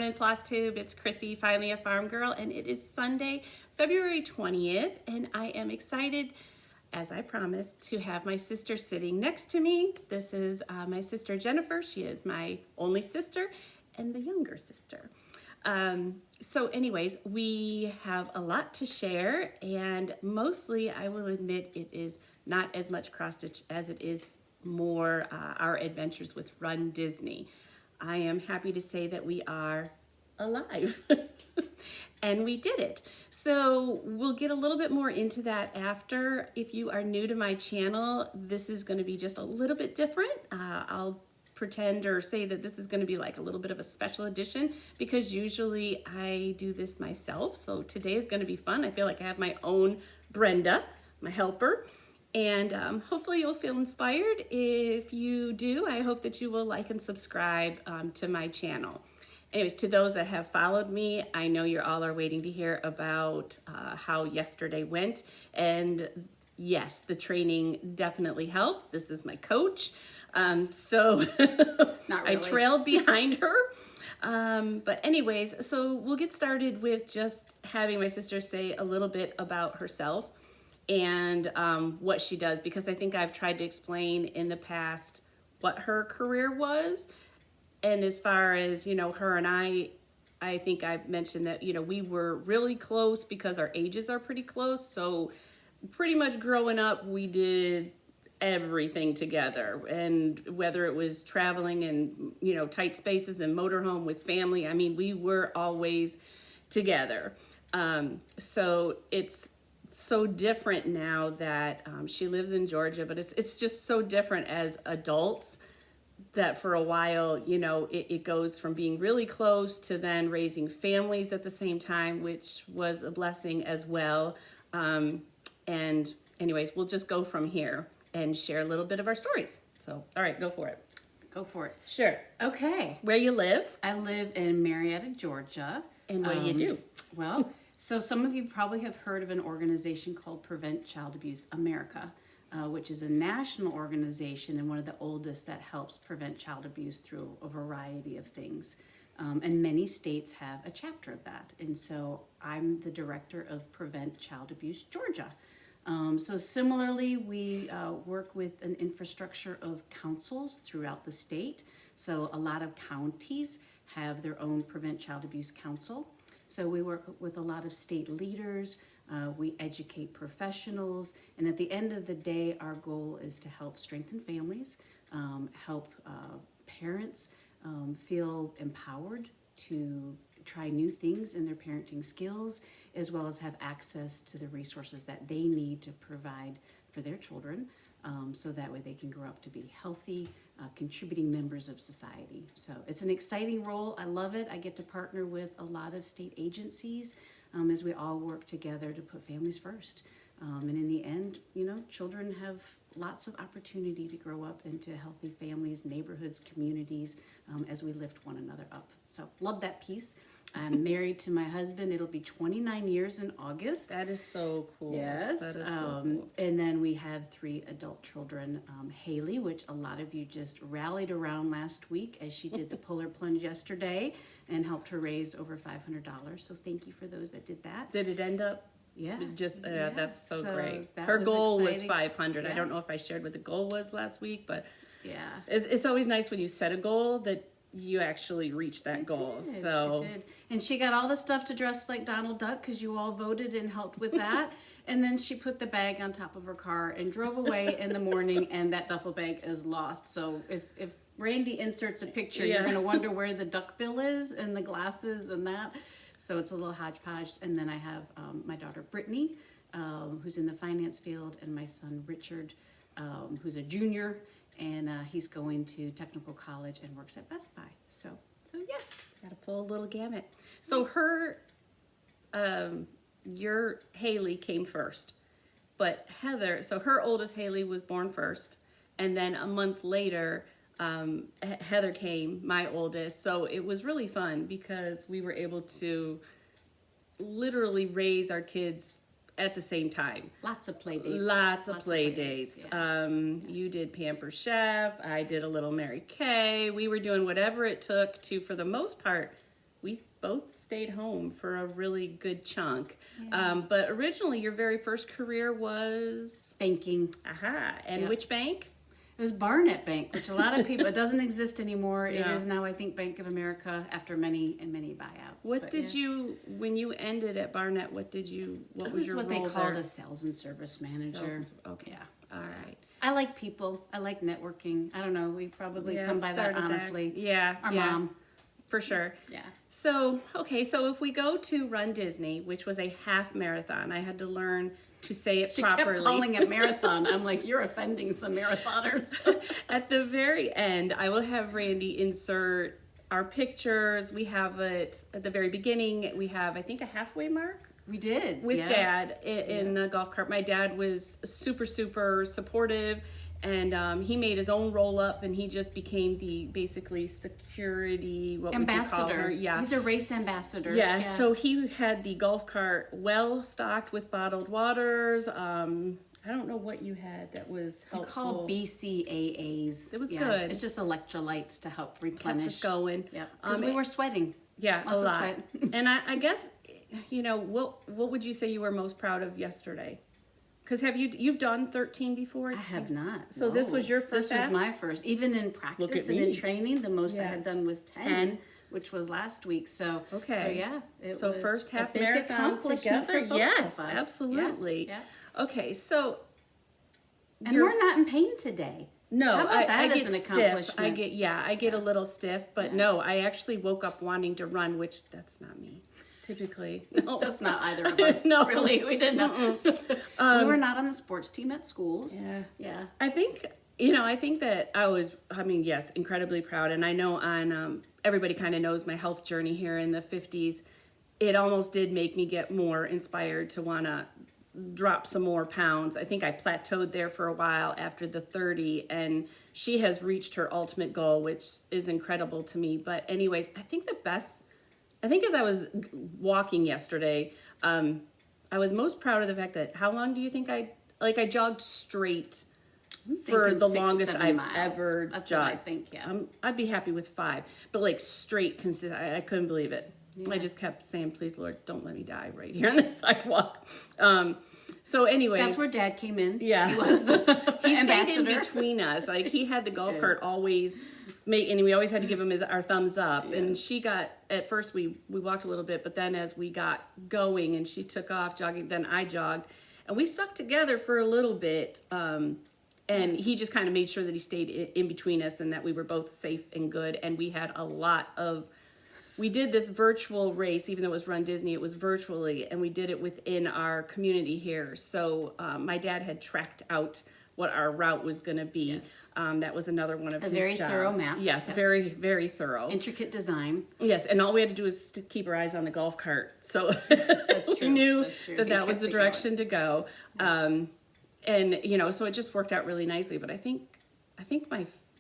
morning, FlossTube. It's Chrissy, finally a farm girl, and it is Sunday, February 20th, and I am excited, as I promised, to have my sister sitting next to me. This is my sister Jennifer. She is my only sister and the younger sister. So anyways, we have a lot to share, and mostly, I will admit, it is not as much cross-stitch as it is more our adventures with Run Disney. I am happy to say that we are alive and we did it. So we'll get a little bit more into that after. If you are new to my channel, this is going to be just a little bit different. I'll pretend or say that this is going to be like a little bit of a special edition because usually I do this myself. So today is going to be fun. I feel like I have my own Brenda, my helper. And hopefully you'll feel inspired. If you do, I hope that you will like and subscribe to my channel. Anyways, to those that have followed me, I know you all are waiting to hear about how yesterday went. And yes, the training definitely helped. This is my coach. So Not really. I trailed behind her. But anyways, so we'll get started with just having my sister say a little bit about herself and what she does, because I think I've tried to explain in the past what her career was. And as far as, you know, her and I think I've mentioned that, you know, we were really close because our ages are pretty close. So pretty much growing up, we did everything together. And whether it was traveling in, you know, tight spaces and motorhome with family, I mean, we were always together. So it's so different now that she lives in Georgia, but it's just so different as adults that for a while, you know, it goes from being really close to then raising families at the same time, which was a blessing as well. And anyways, we'll just go from here and share a little bit of our stories. So, all right, go for it. Go for it. Sure. Okay. Where you live? I live in Marietta, Georgia. And what do you do? Well, so some of you probably have heard of an organization called Prevent Child Abuse America, which is a national organization and one of the oldest that helps prevent child abuse through a variety of things. And many states have a chapter of that. And so I'm the director of Prevent Child Abuse Georgia. So similarly, we work with an infrastructure of councils throughout the state. So a lot of counties have their own Prevent Child Abuse Council. So we work with a lot of state leaders, we educate professionals, and at the end of the day, our goal is to help strengthen families, help parents feel empowered to try new things in their parenting skills, as well as have access to the resources that they need to provide for their children, so that way they can grow up to be healthy, contributing members of society. So it's an exciting role. I love it. I get to partner with a lot of state agencies as we all work together to put families first. And in the end, you know, children have lots of opportunity to grow up into healthy families, neighborhoods, communities, as we lift one another up. So love that piece. I'm married to my husband. It'll be 29 years in August. That is so cool. Yes. That is so cool. And then we have 3 adult children. Haley, which a lot of you just rallied around last week as she did the polar plunge yesterday and helped her raise over $500. So thank you for those that did that. Did it end up? Yeah. Yeah. That's so great. that Her goal was exciting. 500. Yeah. I don't know if I shared what the goal was last week, but Yeah. it's always nice when you set a goal that you actually reach that goal. It So did. And she got all the stuff to dress like Donald Duck because you all voted and helped with that. And then she put the bag on top of her car and drove away in the morning, and that duffel bag is lost. So if Randy inserts a picture, you're going to wonder where the duck bill is and the glasses and that. So it's a little hodgepodge. And then I have my daughter Brittany, who's in the finance field, and my son Richard, who's a junior, and he's going to technical college and works at Best Buy. So yes, got a full little gamut. So her, your Haley came first, but Heather, so her oldest Haley was born first, and then a month later, Heather came, my oldest. So it was really fun because we were able to literally raise our kids at the same time. lots of play dates. Lots of play dates. Yeah. You did Pamper Chef. I did a little Mary Kay. We were doing whatever it took to, for the most part, we both stayed home for a really good chunk. But originally, your very first career was Banking. and Yep. which bank? It was Barnett Bank, which a lot of people, it doesn't exist anymore. It Yeah. is now, I think, Bank of America after many and many buyouts. What But, did you, when you ended at Barnett, what was your what role they called there? a sales and service manager. Okay. Yeah. All right. I like people. I like networking. I don't know. We probably Yeah, come it by that started honestly. Yeah. Our yeah, mom. For sure. Yeah. So, okay, so if we go to Run Disney, which was a half marathon, I had to learn to say it She properly. kept calling it marathon. I'm like, you're offending some marathoners. At the very end, I will have Randy insert our pictures. We have it at the very beginning. We have, I think, a halfway mark We did. with yeah. Dad in a golf cart. My dad was super, super supportive, and he made his own roll up, and he just became the basically security, what would you call Ambassador. her? Yeah. He's a race ambassador. Yeah, so he had the golf cart well stocked with bottled waters. I don't know what you had that was They're helpful. called BCAAs. It was good. It's just electrolytes to help Kept replenish. us going. Yep. Because we were sweating. Yeah, Lots a of lot. sweat. And I guess, what would you say you were most proud of yesterday? Because you've done 13 before? I have not. So this was your This first was app? my first. Even in practice and in me. training, the most I Yeah. had done was 10, 10. which was last week. So Okay. So yeah, it So was first a half big marathon accomplishment together? for both Yes, of us. absolutely. Yeah. Okay, so And You're- we're not in pain today. no, How about I that as get an stiff. accomplishment? I get a little stiff, but no, I actually woke up wanting to run, which that's not me. Typically, no. That's not either of us. No. Really, we didn't. We were not on the sports team at schools. Yeah. Yeah. I think that yes, incredibly proud. And I know everybody kind of knows my health journey here in the 50s. It almost did make me get more inspired to want to drop some more pounds. I think I plateaued there for a while after the 30, and she has reached her ultimate goal, which is incredible to me. But anyways, I think as I was walking yesterday, I was most proud of the fact that how long do you think I jogged straight for Thinking the 6, longest 7 I've miles. ever That's jogged. what I think, yeah. I'd be happy with 5, but like straight, consistent. I couldn't believe it. I just kept saying, "Please, Lord, don't let me die right here on the sidewalk." So, anyways, That's where Dad came in. Yeah. He was the he stayed ambassador. in between us. Like he had the golf did. cart always and we always had to give him our thumbs up. And she got, at first we walked a little bit, but then as we got going and she took off jogging, then I jogged, and we stuck together for a little bit. And he just kind of made sure that he stayed in between us and that we were both safe and good. And we had we did this virtual race, even though it was Run Disney, it was virtually, and we did it within our community here. So my dad had tracked out what our route was going to be. Yes. That was another one of his very jobs. thorough map. Yes, Yep. very, very thorough. Intricate design. Yes, and all we had to do was to keep our eyes on the golf cart. So That's we true. knew That's true. that He that was kept the it direction to go. And, so it just worked out really nicely. But I think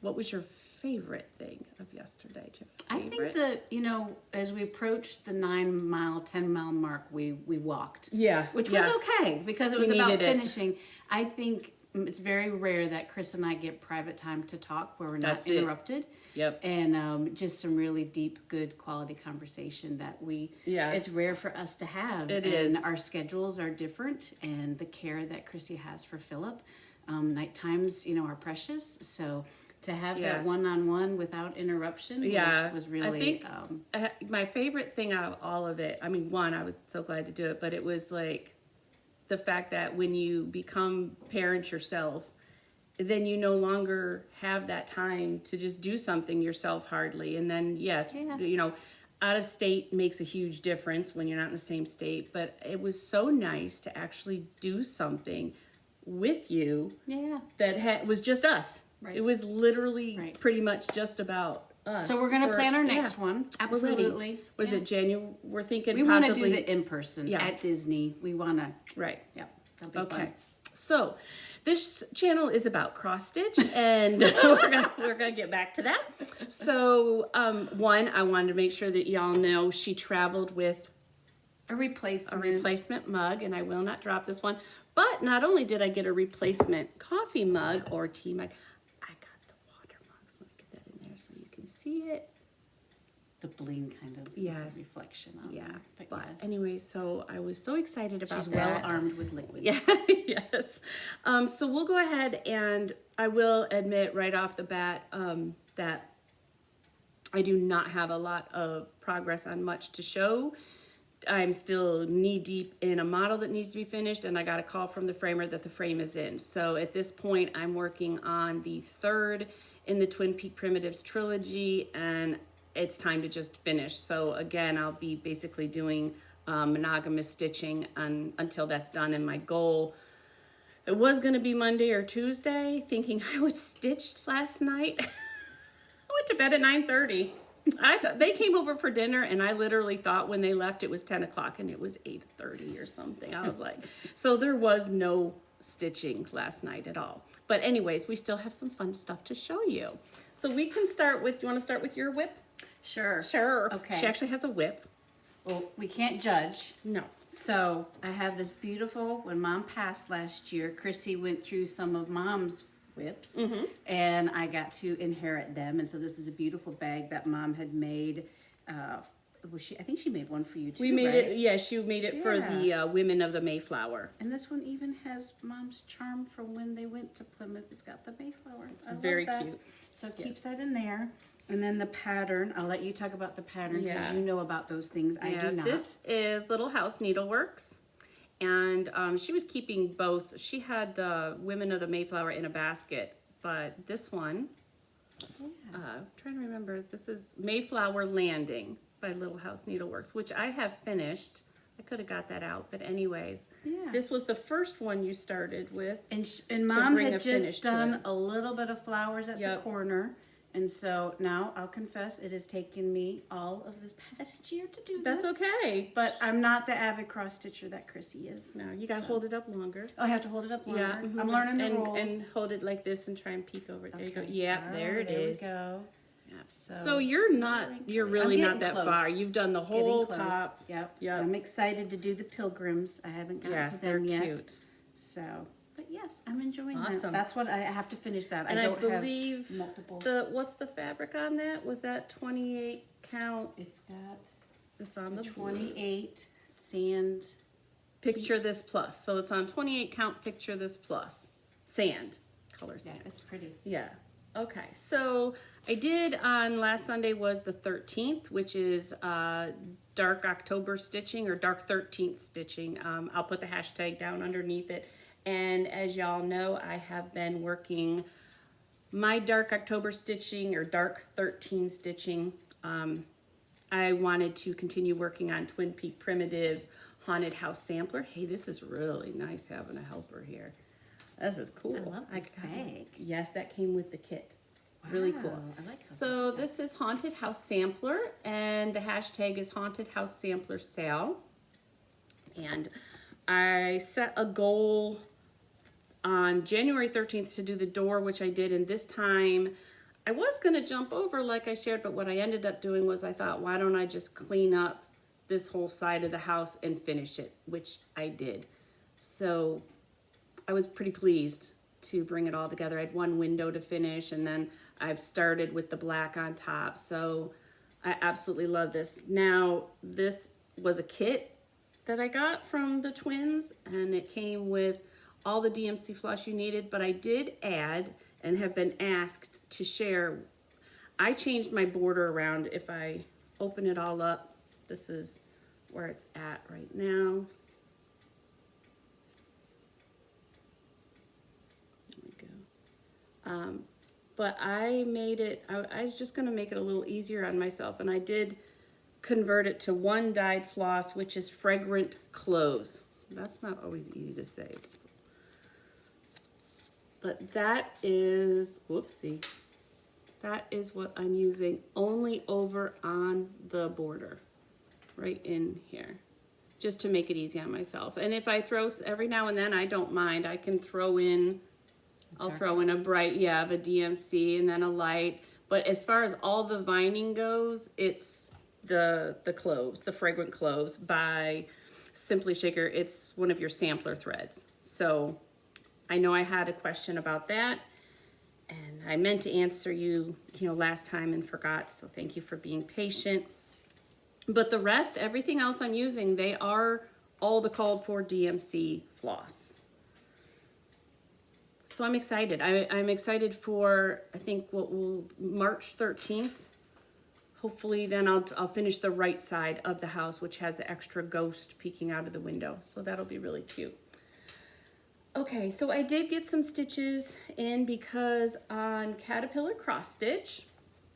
what was your favorite thing of yesterday? Do you have a I favorite? think that, as we approached the 9-mile, 10-mile mark, we walked. Yeah. Which yeah. was okay because it was We about needed it. finishing. I think it's very rare that Chris and I get private time to talk where we're not That's it. interrupted. Yep. And just some really deep, good quality conversation that it's rare for us to have. It and is. our schedules are different, and the care that Chrissy has for Philip, night times, are precious. So to have Yeah. that one-on-one without interruption was really... I think my favorite thing out of all of it, I was so glad to do it, but it was like the fact that when you become parents yourself, then you no longer have that time to just do something yourself hardly. And then, yes, out of state makes a huge difference when you're not in the same state, but it was so nice to actually do something with you that was just us. Right. It was literally Right. pretty much just about us. So we're going to plan our next one. We're ready. Absolutely. Was it January? We're thinking We want to possibly do the in-person Yeah. at Disney. We want to... right. Yep. That'll be Okay. fun. So this channel is about cross stitch, and we're gonna get back to that. So one, I wanted to make sure that y'all know she traveled with A replacement. a replacement mug, and I will not drop this one. But not only did I get a replacement coffee mug or tea mug, I got the water mugs. Let me get that in there so you can see it. the bling kind of is Yes. a reflection on Yeah, there. but yes. anyway, so I was so excited about She's that. well armed with liquids. Yeah, yes. So we'll go ahead, and I will admit right off the bat that I do not have a lot of progress on much to show. I'm still knee deep in a model that needs to be finished, and I got a call from the framer that the frame is in. So at this point, I'm working on the third in the Twin Peak Primitives trilogy, and it's time to just finish. So again, I'll be basically doing monogamous stitching until that's done. And my goal, it was going to be Monday or Tuesday, thinking I would stitch last night. I went to bed at 9:30. I thought they came over for dinner, and I literally thought when they left it was 10 o'clock, and it was 8:30 or something. I was like, so there was no stitching last night at all. But anyways, we still have some fun stuff to show you. So we can start with, you want to start with your whip? Sure. Sure. Okay. She actually has a whip. Well, we can't judge. No. So I have this beautiful, when Mom passed last year, Chrissy went through some of Mom's whips, and I got to inherit them. And so this is a beautiful bag that Mom had made. I think she made one for you too, We made right? it, yeah, she made it for the Women of the Mayflower. And this one even has Mom's charm from when they went to Plymouth. It's got the Mayflower. It's very cute. So keeps that in there. And then the pattern, I'll let you talk about the pattern because Yeah. you know about those things. I do not. This is Little House Needleworks. And she was keeping both. She had the Women of the Mayflower in a basket, but this one, I'm trying to remember, this is Mayflower Landing by Little House Needleworks, which I have finished. I could have got that out, but anyways. Yeah. This was the first one you started with. And Mom bring had a finish just to done it. a little bit of flowers at the Yep. corner. And so now I'll confess it has taken me all of this past year to do That's this. okay. But I'm not the avid cross stitcher that Chrissy is. No, you gotta So- hold it up longer. Oh, I have to hold it up longer. Yeah, I'm learning the and, rules. and hold it like this and try and peek over. There you go. Okay. Yeah, Oh, there it is. we go. Yeah. So, So you're I'm really not getting that close. far. You've done the Getting whole close. top. Yep. Yep. I'm excited to do the pilgrims. I haven't gotten Yes, to they're them yet. cute. So, but yes, I'm enjoying that. Awesome. That's what I have to finish that. And I I don't believe have multiple. what's the fabric on that? Was that 28 count? It's got It's on the 28 sand. Picture This Plus. So it's on 28 count Picture This Plus. Sand. Color Yeah, sand. it's pretty. Yeah. Okay. So I did on last Sunday was the 13th, which is dark October stitching or dark 13th stitching. I'll put the hashtag down underneath it. And as y'all know, I have been working my dark October stitching or dark 13 stitching. I wanted to continue working on Twin Peak Primitives, Haunted House Sampler. Hey, this is really nice having a helper here. This is cool. I love this bag. Yes, that came with the kit. Really cool. Wow, I like So this is Haunted House Sampler, and the hashtag is Haunted House Sampler Sale. And I set a goal on January 13th to do the door, which I did, and this time I was going to jump over like I shared, but what I ended up doing was I thought, why don't I just clean up this whole side of the house and finish it, which I did. So I was pretty pleased to bring it all together. I had one window to finish, and then I've started with the black on top. So I absolutely love this. Now, this was a kit that I got from the twins, and it came with all the DMC floss you needed, but I did add and have been asked to share. I changed my border around. If I open it all up, this is where it's at right now. There we go. But I made it, I was just gonna make it a little easier on myself, and I did convert it to one dyed floss, which is Fragrant Clothes. That's not always easy to say. But that is, whoopsie, that is what I'm using only over on the border, right in here, just to make it easy on myself. And if I throw, every now and then, I don't mind, I can throw in, I'll throw in a bright, yeah, of a DMC and then a light. But as far as all the vining goes, it's the cloves, the Fragrant Cloves by Simply Shaker. It's one of your sampler threads. So I know I had a question about that, and I meant to answer you, last time and forgot, so thank you for being patient. But the rest, everything else I'm using, they are all the called for DMC floss. So I'm excited. I'm excited for, I think, March 13th. Hopefully then I'll finish the right side of the house, which has the extra ghost peeking out of the window. So that'll be really cute. Okay, so I did get some stitches in because on Caterpillar Cross Stitch,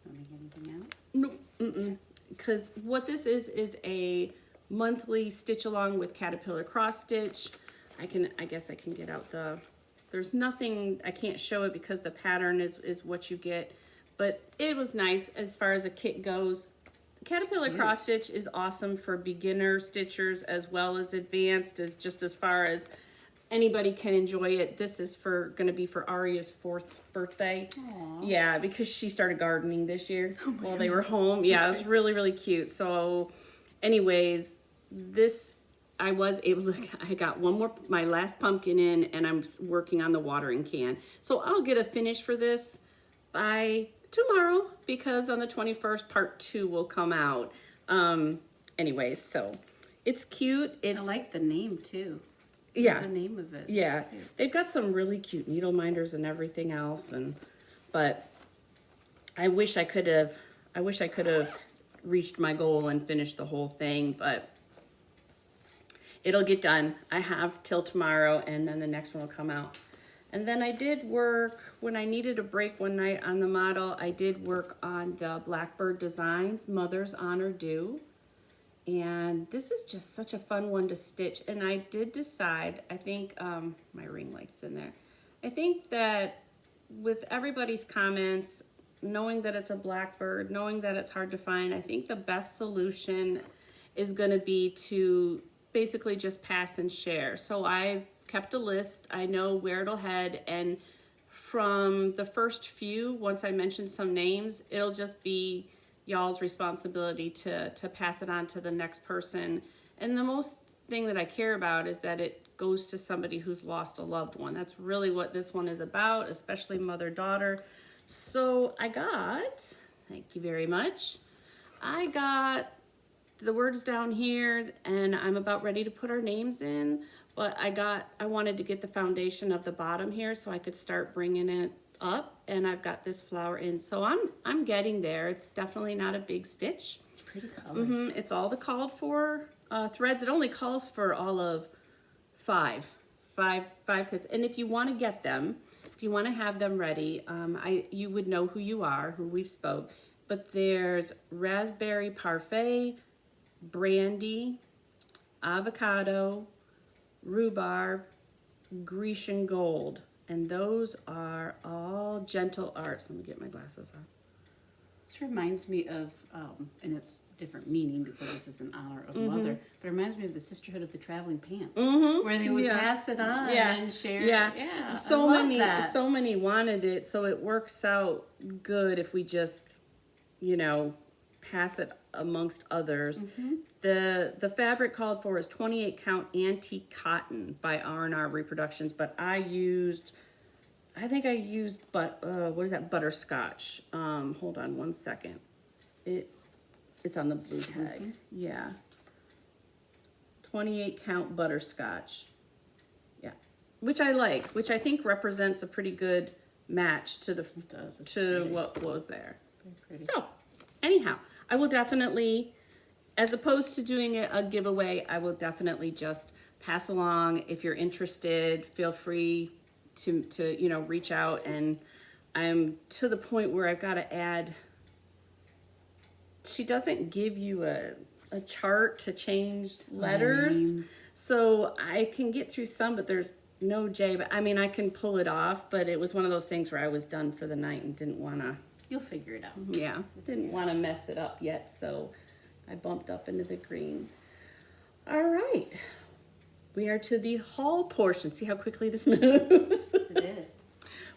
Don't make anything out? no, because what this is a monthly stitch along with Caterpillar Cross Stitch. I guess I can get out there's nothing, I can't show it because the pattern is what you get, but it was nice as far as a kit goes. Caterpillar Cross Stitch is awesome for beginner stitchers as well as advanced, as far as anybody can enjoy it. This is going to be for Aria's 4th birthday. Aww. Yeah, because she started gardening this year while they were home. Yeah, it was really, really cute. So anyways, I was able to, I got my last pumpkin in, and I'm working on the watering can. So I'll get a finish for this by tomorrow, because on the 21st, part 2 will come out. Anyways, so it's cute. I like the name too. Yeah. The name of it. Yeah. They've got some really cute needle minders and everything else, but I wish I could have reached my goal and finished the whole thing, but it'll get done. I have till tomorrow, and then the next one will come out. And then I did work, when I needed a break one night on the model, I did work on the Blackbird Designs Mother's Honor Due. And this is just such a fun one to stitch. And I did decide, I think, my ring light's in there. I think that with everybody's comments, knowing that it's a blackbird, knowing that it's hard to find, I think the best solution is going to be to basically just pass and share. So I've kept a list. I know where it'll head, and from the first few, once I mention some names, it'll just be y'all's responsibility to pass it on to the next person. And the most thing that I care about is that it goes to somebody who's lost a loved one. That's really what this one is about, especially mother-daughter. So I got, thank you very much, I got the words down here, and I'm about ready to put our names in, but I wanted to get the foundation of the bottom here so I could start bringing it up, and I've got this flower in. So I'm getting there. It's definitely not a big stitch. It's pretty colors. It's all the called for threads. It only calls for all of five kits. And if you want to get them, if you want to have them ready, you would know who you are, who we've spoke. But there's raspberry parfait, brandy, avocado, rhubarb, Grecian gold. And those are all gentle arts. Let me get my glasses on. This reminds me of, and it's different meaning because this is in honor of mother, but it reminds me of the Sisterhood of the Traveling Pants, where they would pass it on and share. Yeah. So many wanted it, so it works out good if we just, pass it amongst others. The fabric called for is 28 count antique cotton by R&R Reproductions, but I think I used butterscotch. Hold on one second. It's on the blue tag. Yeah. 28 count butterscotch. Yeah. Which I like, which I think represents a pretty good match to what was there. So, anyhow, I will definitely, as opposed to doing a giveaway, I will definitely just pass along. If you're interested, feel free to reach out. And I'm to the point where I've got to add, she doesn't give you a chart to change letters. So I can get through some, but there's no J. But I mean, I can pull it off, but it was one of those things where I was done for the night and didn't want to. You'll figure it out. Yeah, didn't want to mess it up yet, so I bumped up into the green. All right. We are to the haul portion. See how quickly this moves? It is.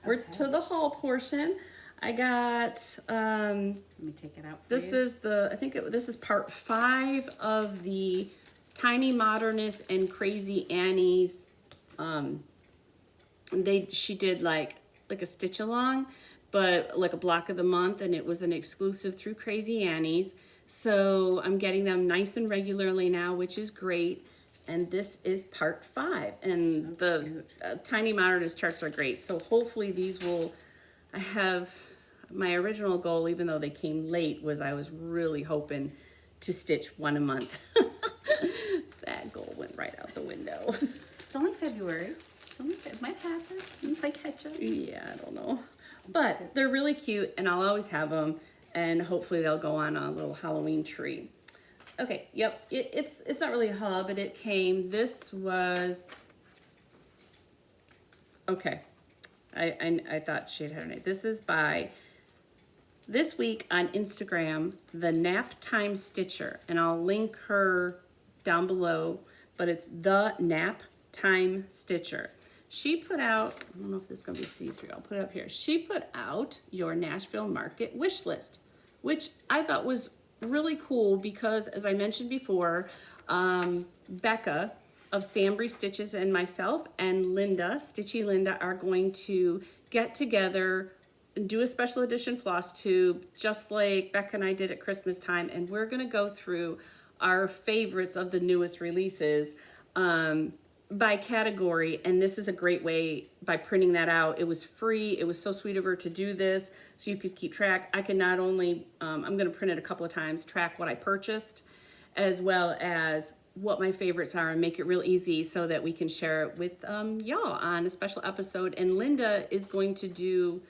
We're to the haul portion. I got, let me take it out for this you. is this is part 5 of the Tiny Modernist and Crazy Annie's. She did like a stitch along, but like a block of the month, and it was an exclusive through Crazy Annie's. So I'm getting them nice and regularly now, which is great. And this is part 5. And the tiny modernist charts are great. So hopefully these will, I have my original goal, even though they came late, was I was really hoping to stitch 1 a month. That goal went right out the window. It's only February. It might happen. It might catch up. Yeah, I don't know. But they're really cute, and I'll always have them. And hopefully they'll go on a little Halloween tree. Okay, yep, it's not really a haul, but it came. This was, okay, I thought she had her name. This is by, this week on Instagram, the Nap Time Stitcher, and I'll link her down below, but it's the Nap Time Stitcher. She put out, I don't know if this is going to be see-through, I'll put it up here. She put out your Nashville Market wish list, which I thought was really cool because, as I mentioned before, Becca of Sambry Stitches and myself and Linda, Stitchy Linda, are going to get together and do a special edition FlossTube, just like Becca and I did at Christmas time, and we're going to go through our favorites of the newest releases by category. And this is a great way, by printing that out. It was free. It was so sweet of her to do this so you could keep track. I can not only, I'm going to print it a couple of times, track what I purchased, as well as what my favorites are, and make it real easy so that we can share it with y'all on a special episode. And Linda is going to do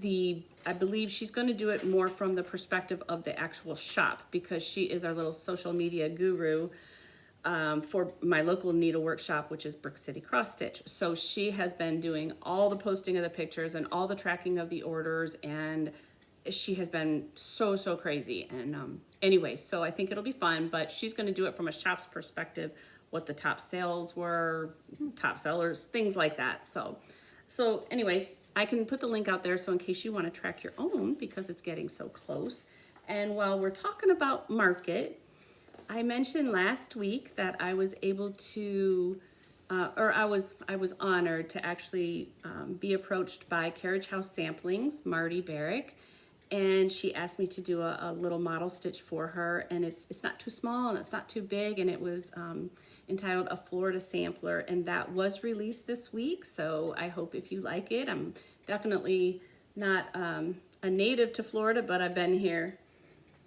I believe she's going to do it more from the perspective of the actual shop, because she is our little social media guru for my local needlework shop, which is Brick City Cross Stitch. So she has been doing all the posting of the pictures and all the tracking of the orders, and she has been so crazy. And anyway, so I think it'll be fun, but she's going to do it from a shop's perspective, what the top sales were, top sellers, things like that. So anyways, I can put the link out there so in case you want to track your own, because it's getting so close. And while we're talking about market, I mentioned last week that I was able to, I was honored to actually be approached by Carriage House Samplings, Marty Barrick, and she asked me to do a little model stitch for her, and it's not too small and it's not too big, and it was entitled A Florida Sampler, and that was released this week. So I hope if you like it. I'm definitely not a native to Florida, but I've been here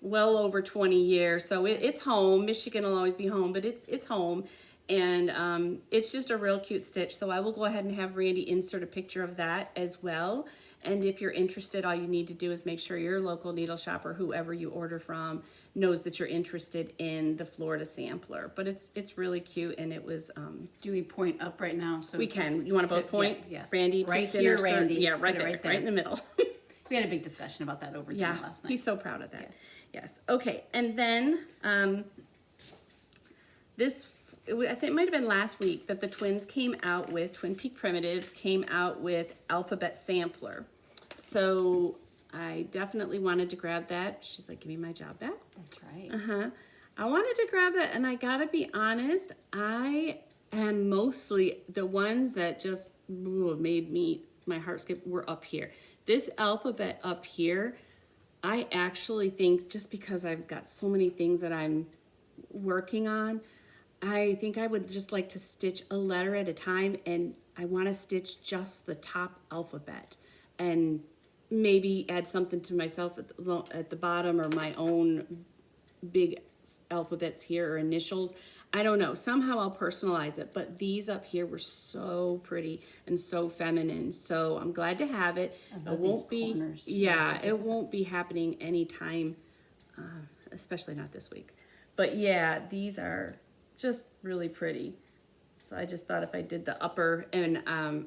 well over 20 years, so it's home. Michigan will always be home, but it's home, and it's just a real cute stitch. So I will go ahead and have Randy insert a picture of that as well. And if you're interested, all you need to do is make sure your local needle shop or whoever you order from knows that you're interested in the Florida sampler. But it's really cute, and it was. Do we point up right now? So we can. You want to both point? Yeah, yes. Randy, right please here, insert. Randy. Yeah, right Put it there, right in the middle. We had a big discussion about that over dinner last night. He's so proud of that. Yes. Okay, and then this, I think it might have been last week that the twins came out with, Twin Peak Primitives came out with Alphabet Sampler. So I definitely wanted to grab that. She's like, give me my job back. That's right. I wanted to grab that, and I gotta be honest, I am mostly, the ones that just made my heart skip were up here. This alphabet up here, I actually think, just because I've got so many things that I'm working on, I think I would just like to stitch a letter at a time, and I want to stitch just the top alphabet and maybe add something to myself at the bottom, or my own big alphabets here, or initials. I don't know. Somehow I'll personalize it, but these up here were so pretty and so feminine. So I'm glad to have it. It won't be, it won't be happening anytime, especially not this week. But yeah, these are just really pretty. So I just thought if I did the upper, and I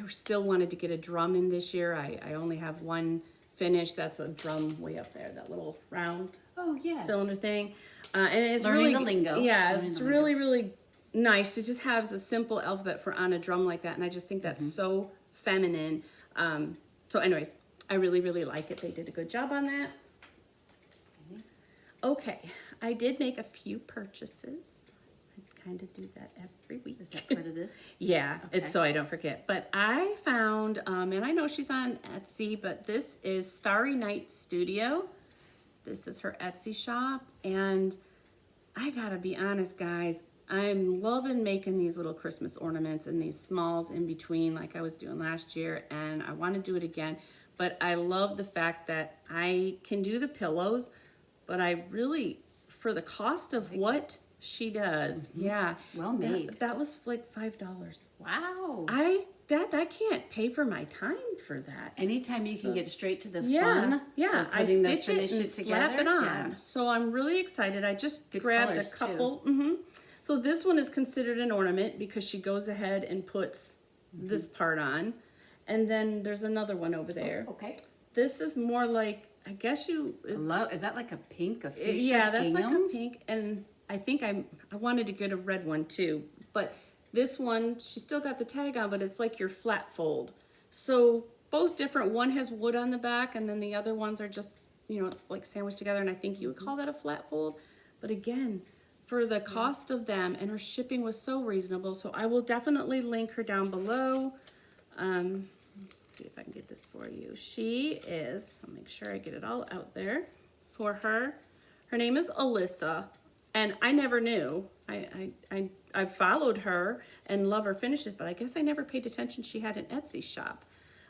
still wanted to get a drum in this year. I only have one finished. That's a drum way up there, that little round cylinder thing. And it's Learning really the lingo. Yeah, it's really nice to just have a simple alphabet for on a drum like that. And I just think that's so feminine. So anyways, I really like it. They did a good job on that. Okay, I did make a few purchases. I kind of do that every week. Is that part of this? Yeah, Okay. it's so I don't forget. But I found, and I know she's on Etsy, but this is Starry Night Studio. This is her Etsy shop, and I gotta be honest, guys, I'm loving making these little Christmas ornaments and these smalls in between like I was doing last year, and I want to do it again. But I love the fact that I can do the pillows, but I really, for the cost of what she does, yeah. Well made. That was like $5. Wow. I can't pay for my time for that. Anytime you can get straight to the Yeah, fun. yeah. of I putting the stitch it finish and slap it together. on. Yeah. So I'm really excited. I just grabbed a colors, too. couple. So this one is considered an ornament because she goes ahead and puts this part on. And then there's another one over there. Okay. This is more like, I guess you... Is that like a pink, a fuchsia Yeah, that's like a gingham? pink. And I think I wanted to get a red one too. But this one, she still got the tag on, but it's like your flat fold. So both different. One has wood on the back, and then the other ones are just, it's like sandwiched together. And I think you would call that a flat fold. But again, for the cost of them, and her shipping was so reasonable. So I will definitely link her down below. Let's see if I can get this for you. She is, I'll make sure I get it all out there for her. Her name is Alyssa, and I never knew. I followed her and love her finishes, but I guess I never paid attention she had an Etsy shop.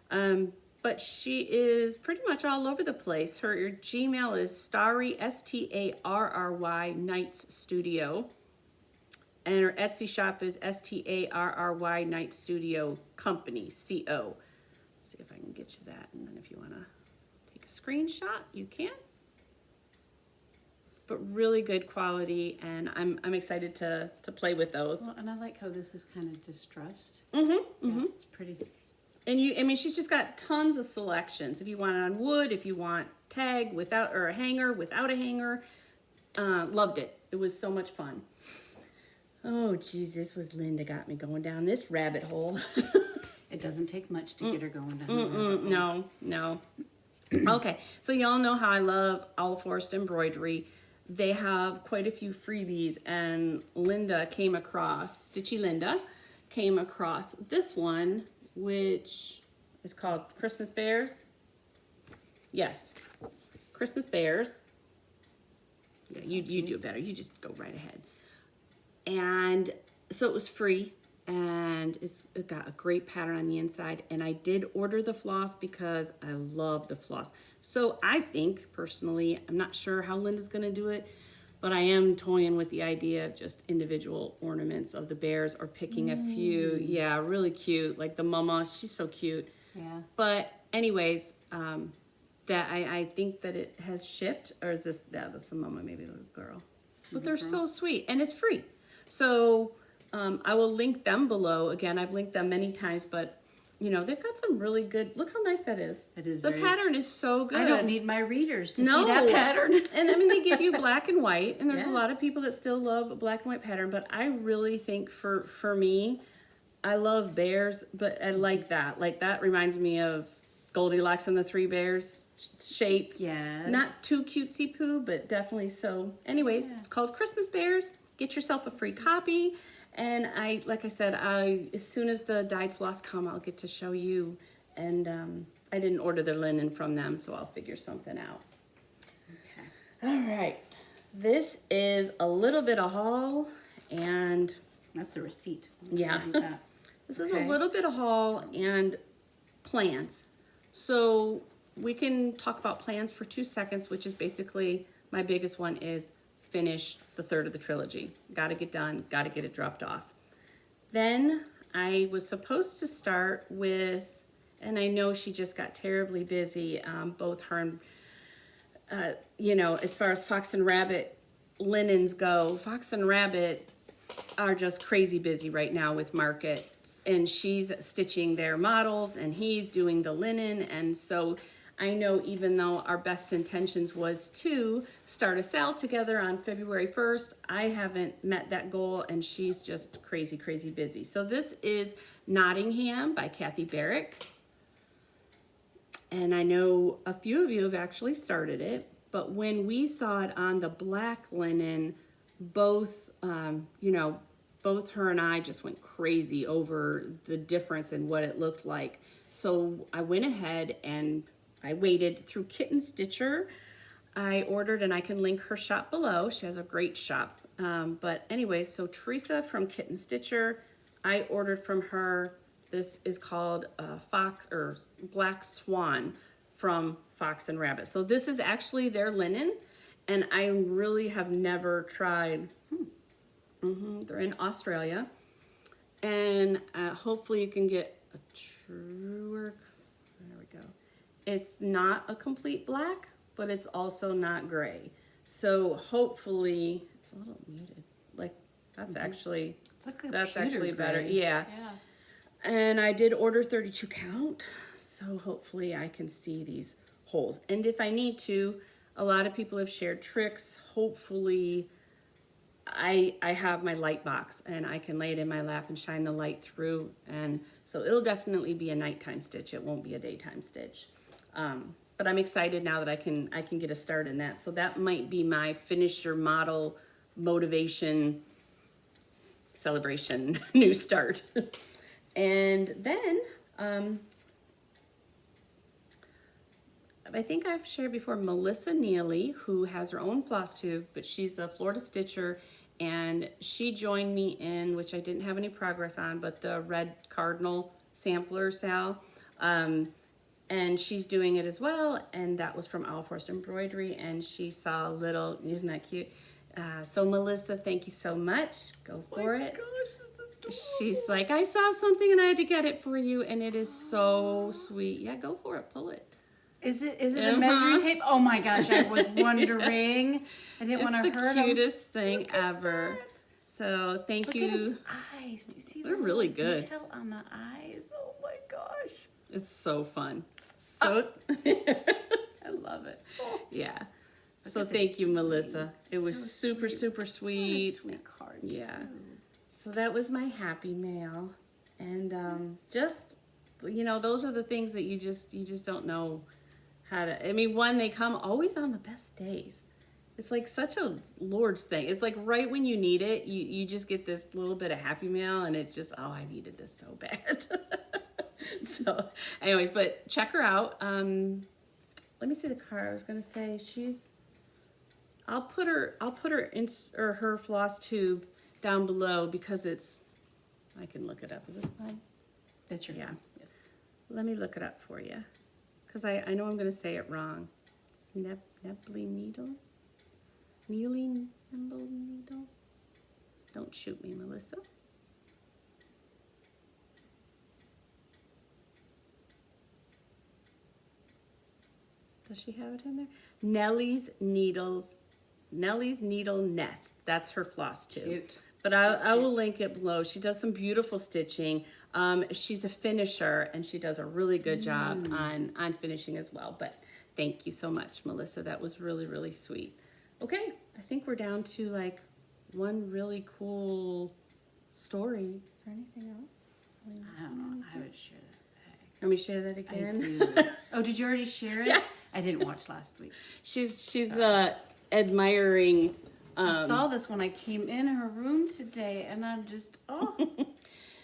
But she is pretty much all over the place. Her Gmail is Starry, Starry Nights Studio. And her Etsy shop is Starry Night Studio Company, CO. Let's see if I can get you that. And then if you want to take a screenshot, you can. But really good quality, and I'm excited to play with those. Well, and I like how this is kind of distressed. Yeah, It's pretty. and she's just got tons of selections. If you want it on wood, if you want tag without, or a hanger without a hanger, loved it. It was so much fun. Oh, geez, this was Linda got me going down this rabbit hole. It doesn't take much to get her going down. No. Okay, so y'all know how I love Owl Forest Embroidery. They have quite a few freebies, and Linda came across, Stitchy Linda, came across this one, which is called Christmas Bears. Yes, Christmas Bears. Yeah, you do it better. You just go right ahead. And so it was free, and it got a great pattern on the inside, and I did order the floss because I love the floss. So I think, personally, I'm not sure how Linda's going to do it, but I am toying with the idea of just individual ornaments of the bears, or picking a few. Yeah, really cute. Like the mama, she's so cute. Yeah. But anyways, that I think that it has shipped, or is this, that's the mama, maybe the little girl. But they're so sweet, and it's free. So I will link them below. Again, I've linked them many times, but they've got some really good, look how nice that is. It is The very- pattern is so good. I don't need my readers to No. see that pattern. And they give you black and white, and there's a Yeah. lot of people that still love a black and white pattern, but I really think for me, I love bears, but I like that. Like that reminds me of Goldilocks and the Three Bears shape. Yes. Not too cutesy poo, but definitely so. Anyways, It's called Christmas Bears. Get yourself a free copy. And like I said, as soon as the dyed floss come, I'll get to show you. And I didn't order the linen from them, so I'll figure something out. Okay. All right. This is a little bit of haul, and That's a receipt. Yeah. Look at that. this is Okay. a little bit of haul and plans. So we can talk about plans for 2 seconds, which is basically my biggest one is finish the third of the trilogy. Got to get done, got to get it dropped off. Then I was supposed to start with, and I know she just got terribly busy, both her and, as far as Fox and Rabbit linens go, Fox and Rabbit are just crazy busy right now with markets, and she's stitching their models and he's doing the linen. And so I know, even though our best intentions was to start a sale together on February 1st, I haven't met that goal, and she's just crazy busy. So this is Nottingham by Kathy Barrick, and I know a few of you have actually started it, but when we saw it on the black linen, both both her and I just went crazy over the difference in what it looked like. So I went ahead and I waited through Kitten Stitcher. I ordered, and I can link her shop below. She has a great shop. But anyways, so Teresa from Kitten Stitcher, I ordered from her. This is called Fox or Black Swan from Fox and Rabbit. So this is actually their linen, and I really have never tried. They're in Australia, and hopefully you can get a truer. There we go. It's not a complete black, but it's also not gray. So hopefully it's a little muted. Like that's actually It's like a that's pewter actually gray. better. Yeah. Yeah. And I did order 32 count, so hopefully I can see these holes. And if I need to, a lot of people have shared tricks. Hopefully I have my light box and I can lay it in my lap and shine the light through. And so it'll definitely be a nighttime stitch. It won't be a daytime stitch. But I'm excited now that I can get a start in that. So that might be my finish your model motivation celebration new start. And then I think I've shared before Melissa Neely, who has her own FlossTube, but she's a Florida Stitcher, and she joined me in, which I didn't have any progress on, but the Red Cardinal sampler sal. And she's doing it as well, and that was from Owl Forest Embroidery, and she saw a little, isn't that cute? So Melissa, thank you so much. Go for it. Gosh, that's adorable. She's like, I saw something and I had to get it for you, and it is so sweet. Yeah, go for it. Pull it. Is it a measuring tape? Oh my gosh, I was wondering. I didn't want It's to the hurt 'em. cutest thing Look at ever. that. So thank Look you. at its eyes. Do you see They're the really little good. detail on the eyes? Oh my gosh. It's so fun. So I love it. yeah. So at the thank you, Melissa. It was So super, sweet. super What a sweet. sweet card. Yeah. too. So that was my happy mail. And just, those are the things that you just don't know how to, I mean, one, they come always on the best days. It's like such a Lord's thing. It's like right when you need it, you just get this little bit of happy mail, and it's just, oh, I needed this so bad. So anyways, but check her out. Let me see the card. I was gonna say I'll put her her FlossTube down below because I can look it up. Is this fine? That's your Yeah. phone. Yes. Let me look it up for you, because I know I'm gonna say it wrong. It's Nebly Needle, Nimble Needle. Don't shoot me, Melissa. Does she have it in there? Nellie's Needle Nest. That's her FlossTube. Cute. But I will link it below. She does some beautiful stitching. She's a finisher, and she does a really good job on finishing as well. But thank you so much, Melissa. That was really, really sweet. Okay, I think we're down to like one really cool story. Is there anything else? I don't know. I would share that. Let me share that I again. do. Oh, did you already share it? Yeah. I didn't watch last week's. She's admiring. I saw this when I came in her room today, and I'm just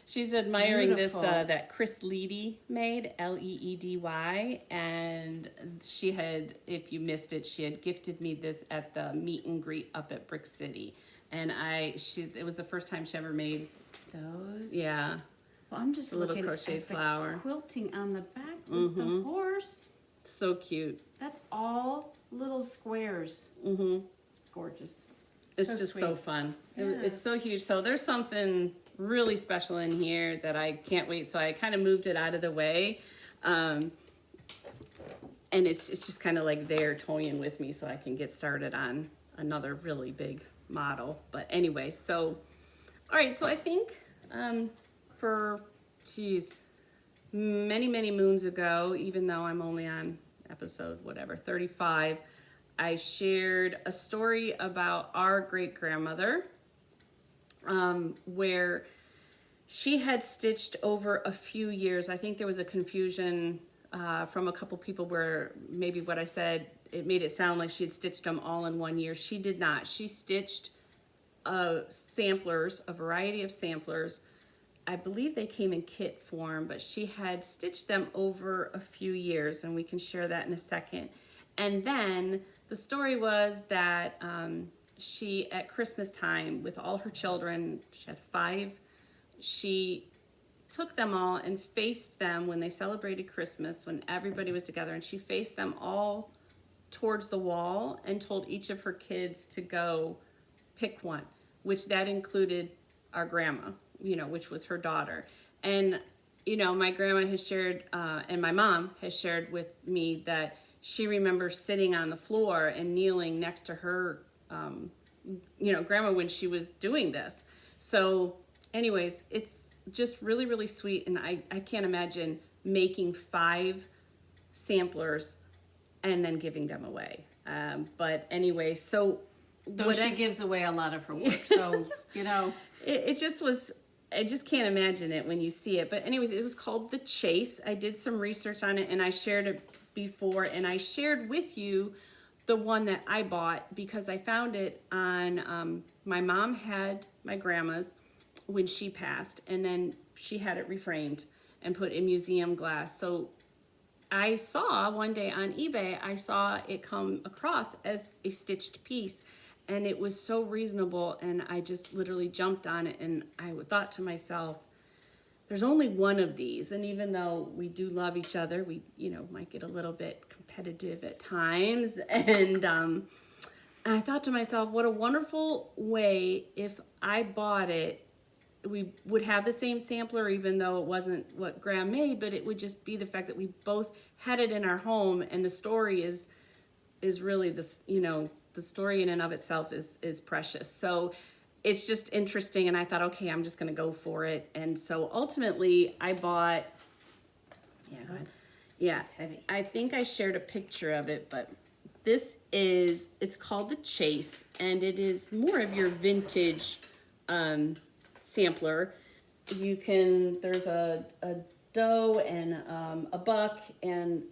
She's admiring Beautiful. this that Chris Leedy made, Leedy, and she had, if you missed it, she had gifted me this at the meet and greet up at Brick City, and it was the first time she ever made. those. Yeah, Well, I'm just a little looking crochet at the flower. quilting on the back with the horse. So cute. That's all little squares. Mm-hmm. It's gorgeous. It's So just sweet. so fun. Yeah. It's so huge. So there's something really special in here that I can't wait. So I kind of moved it out of the way. And it's just kind of like there toying with me so I can get started on another really big model. But anyway, so, all right. So I think for, many, many moons ago, even though I'm only on episode, 35, I shared a story about our great-grandmother, where she had stitched over a few years. I think there was a confusion from a couple people where maybe what I said, it made it sound like she had stitched them all in 1 year. She did not. She stitched samplers, a variety of samplers. I believe they came in kit form, but she had stitched them over a few years, and we can share that in a second. And then the story was that she, at Christmas time, with all her children, she had 5, she took them all and faced them when they celebrated Christmas, when everybody was together, and she faced them all towards the wall and told each of her kids to go pick one, which that included our grandma, which was her daughter. And, my grandma has shared, and my mom has shared with me that she remembers sitting on the floor and kneeling next to her, grandma when she was doing this. So anyways, it's just really, really sweet. And I can't imagine making 5 samplers and then giving them away. But anyway, so Though she gives away a lot of her work, so it just was. I just can't imagine it when you see it. But anyways, it was called The Chase. I did some research on it and I shared it before, and I shared with you the one that I bought because I found it on. My mom had my grandma's when she passed, and then she had it reframed and put in museum glass. So I saw one day on eBay, I saw it come across as a stitched piece, and it was so reasonable, and I just literally jumped on it, and I thought to myself, there's only one of these, and even though we do love each other, we might get a little bit competitive at times, and I thought to myself, what a wonderful way if I bought it. We would have the same sampler, even though it wasn't what Graham made, but it would just be the fact that we both had it in our home, and the story is really this, the story in and of itself is precious. So it's just interesting, and I thought, okay, I'm just going to go for it. And so ultimately, I bought. Yeah, go ahead. Yeah, it's heavy. I think I shared a picture of it, but it's called The Chase, and it is more of your vintage sampler. There's a doe and a buck, and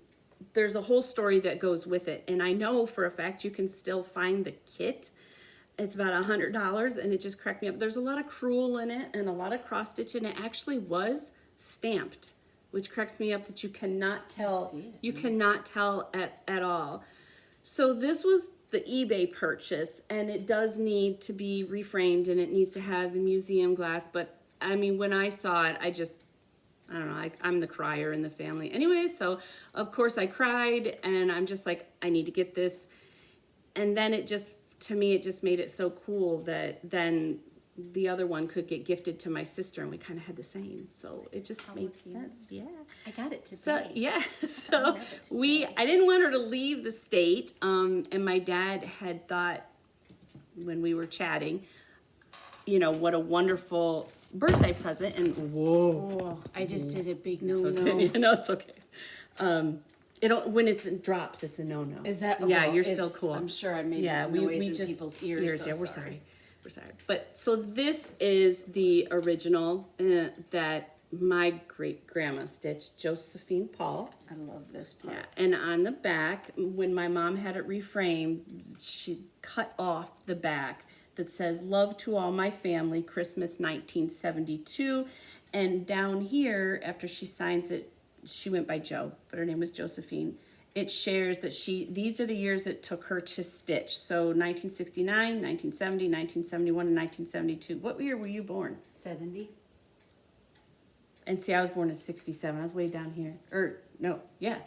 there's a whole story that goes with it. And I know for a fact you can still find the kit. It's about $100, and it just cracked me up. There's a lot of crewel in it and a lot of cross stitch, and it actually was stamped, which cracks me up that you cannot tell. You cannot tell at all. So this was the eBay purchase, and it does need to be reframed, and it needs to have the museum glass. But I mean, when I saw it, I don't know, I'm the crier in the family. Anyway, so of course I cried, and I'm just like, I need to get this. And then it just made it so cool that then the other one could get gifted to my sister, and we kind of had the same. So it just made sense. Yeah. I got it today. So yeah, so I didn't want her to leave the state, and my dad had thought when we were chatting, what a wonderful birthday present, and whoa, I just did a big no. No, it's okay. When it drops, it's a no. Is that? Yeah, you're still cool. I'm sure I made noise in people's ears. So we're sorry. We're sorry. But so this is the original that my great grandma stitched, Josephine Paul. I love this part. Yeah, and on the back, when my mom had it reframed, she cut off the back that says, "Love to all my family, Christmas 1972." And down here, after she signs it, she went by Joe, but her name was Josephine. It shares that these are the years it took her to stitch. So 1969, 1970, 1971, and 1972. What year were you born? 70. And see, I was born in 67. I was way down here.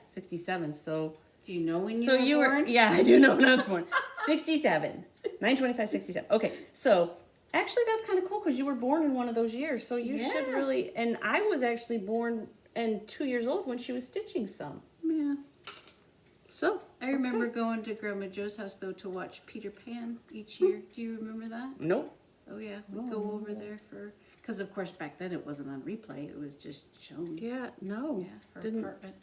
67. So do you know when you were born? Yeah, I do know when I was born. 67. 9/25, 67. Okay, so actually that's kind of cool because you were born in one of those years. So you should really, and I was actually born and 2 years old when she was stitching some. Yeah. So I remember going to Grandma Joe's house though to watch Peter Pan each year. Do you remember that? Nope. Oh yeah, we'd go over there because of course back then it wasn't on replay; it was just shown. Yeah, no. Yeah, her apartment.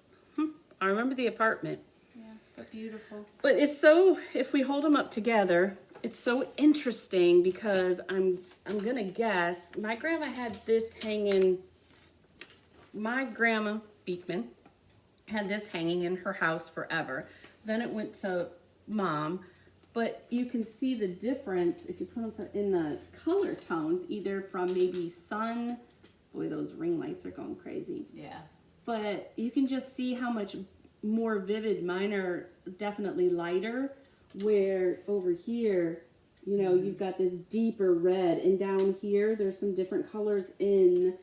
I remember the apartment. Yeah, but beautiful. But it's so, if we hold them up together, it's so interesting because I'm gonna guess my grandma had this hanging. My grandma Beekman had this hanging in her house forever. Then it went to Mom, but you can see the difference if you put them in the color tones, either from maybe sun. Boy, those ring lights are going crazy. Yeah. But you can just see how much more vivid. Mine are definitely lighter, where over here, you know, you've got this deeper red, and down here there's some different colors in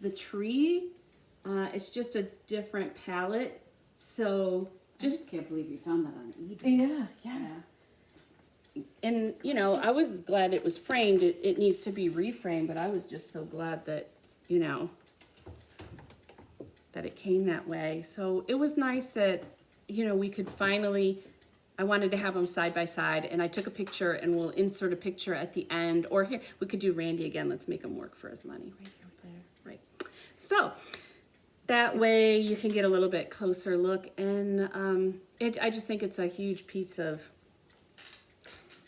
the tree. It's just a different palette. So Just can't believe you found that on eBay. yeah. And, you know, I was glad it was framed. It needs to be reframed, but I was just so glad that, you know, that it came that way. So it was nice that, you know, we could finally, I wanted to have them side by side, and I took a picture, and we'll insert a picture at the end. Or here, we could do Randy again. Let's make him work for his money. Right here, there. Right. So that way you can get a little bit closer look. And I just think it's a huge piece of,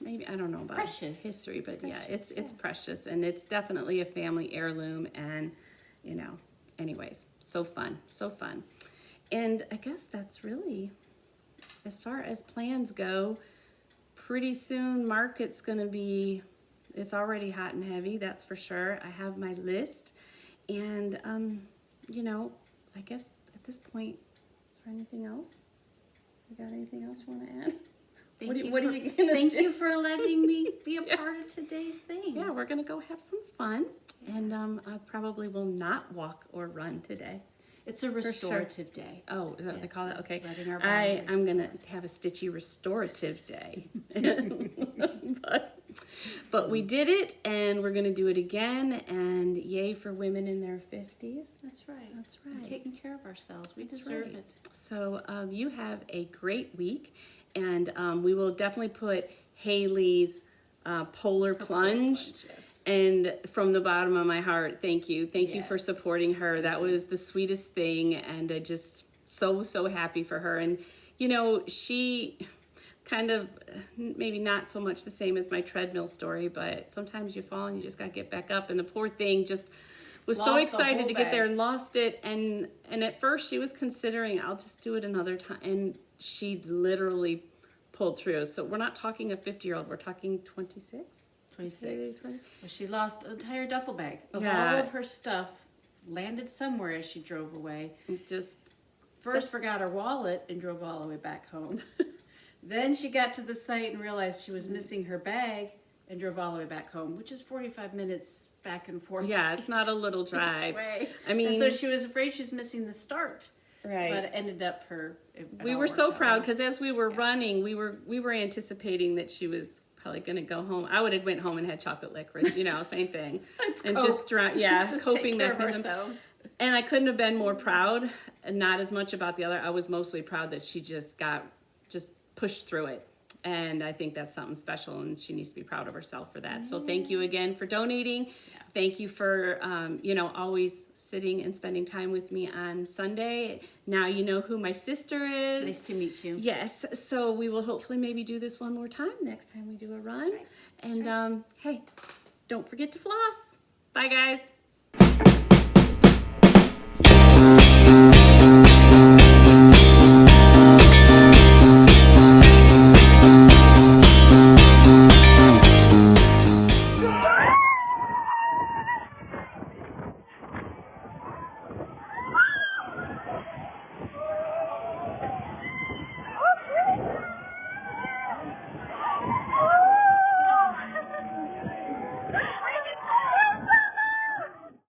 maybe, I don't know about Precious. history, but It's yeah, precious, it's precious, and it's definitely a family heirloom. And, you know, anyways, so fun, so fun. And I guess that's really, as far as plans go, pretty soon market's gonna be, it's already hot and heavy, that's for sure. I have my list, and you know, I guess at this point, is there anything else? You got anything else you want to add? What are you gonna Thank say? you for letting me be a part of today's thing. Yeah, we're gonna go have some fun, and I probably will not walk or run today. It's a restorative day. Oh, is that what they Yes, call it? Okay. letting our I'm bodies gonna have a stitchy restorative day. but we did it, and we're gonna do it again, and yay for women in their 50s. That's right. That's And right. taking care of ourselves. We That's deserve right. it. So you have a great week, and we will definitely put Haley's polar plunge. Yes. And from the bottom of my heart, thank you. Thank you for Yes. supporting her. That was the sweetest thing, and I just so happy for her. And, you know, she kind of, maybe not so much the same as my treadmill story, but sometimes you fall and you just got to get back up. And the poor thing just was so Lost the excited whole to get there bag. and lost it. And at first she was considering, I'll just do it another time. And she literally pulled through. So we're not talking a 50-year-old, we're talking 26? 26. Well, she lost an entire duffel bag of Yeah. all of her stuff, landed somewhere as she drove away. Just, First That's- forgot her wallet and drove all the way back home. Then she got to the site and realized she was missing her bag and drove all the way back home, which is 45 minutes back and forth. yeah, it's not a little each drive. way. I mean, And so she was afraid she was missing the start. right. But it ended up We were so proud because as we were running, we were anticipating that she was probably going to go home. I would have went home and had chocolate licorice, you know, same thing, and just just coping take care of mechanism. ourselves. And I couldn't have been more proud, and not as much about the other. I was mostly proud that she just pushed through it. And I think that's something special, and she needs to be proud of herself for that. So thank you again for donating. Yeah. Thank you for, always sitting and spending time with me on Sunday. Now you know who my sister is. Nice to meet you. Yes, so we will hopefully maybe do this one more time next time we do a run. right. And hey, don't forget to floss. Bye, guys.